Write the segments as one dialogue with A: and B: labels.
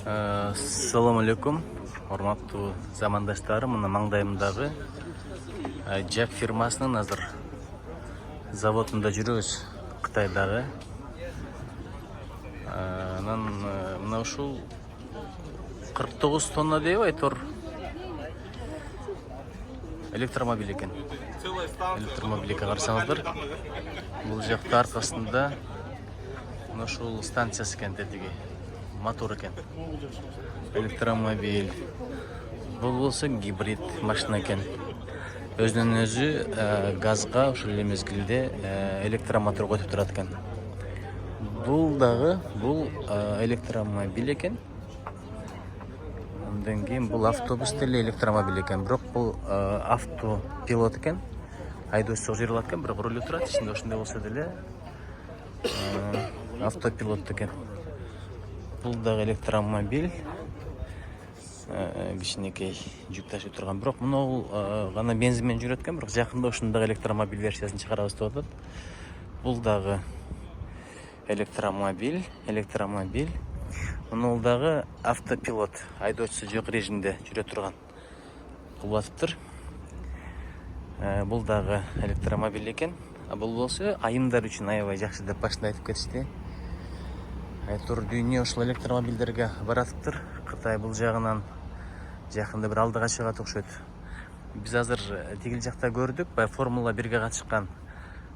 A: Assalamu alaikum. Hormatly замандаштарым, мына маңдайымдағы Jack фирмасының азыр заводында жүрөбүз, Кытайдагы. Анан мына ушул 49 тонна деп айтор электромобиль экен. Электромобиль экен, карасаңыздар. Бул жакта аркасында мына ушул станциясы экен, тетиги мотор экен. Электромобиль. Бул болсо гибрид машина экен. Өзүнөн өзү газга ушул эле мезгилде электромотор котуп турат экен. Бул дагы электромобиль экен. Андан кийин бул автобус деле электромобиль экен. Бирок бул автопилот экен. Айдоочу жер алат экен, бирок руль турат. Ичинде ошондой болсо деле автопилот экен. Бул дагы электромобиль. Кичинекей жүк ташып турган, бирок мына гана бензин менен жүрөт экен, бирок жакында ушундагы электромобиль версиясын чыгарабыз деп атат. Бул дагы электромобиль. Мына дагы автопилот, айдоочусу жок режимде жүрө турган кулатыптыр. Бул дагы электромобиль экен. Бул болсо айымдар үчүн аябай жакшы деп башында айтып кетишти. Айтор дүйнө ушул электромобилдерге баратыптыр. Кытай бул жагынан жакында бир алдыга чыгат окшойт. Биз азыр тигил жакта көрдүк, Формула 1ге катышкан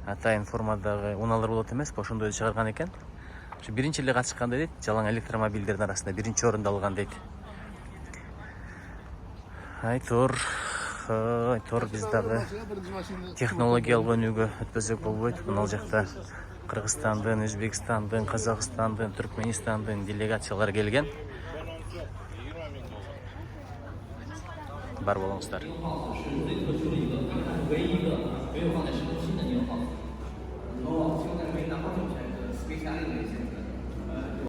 A: атайын формадагы унаалар болот эмеспи, ошондойду чыгарган экен. Ушу биринчи эле катышкан дейт, жалаң электромобилдердин арасында биринчи орунду алган дейт. Айтор биз дагы технологиялык өнүгүү өтпөсөк болбойт. Мына жакта Кыргызстандын, Өзбекстандын, Казакстандын, Түркменистандын делегациялары келген. Бар болуңуздар.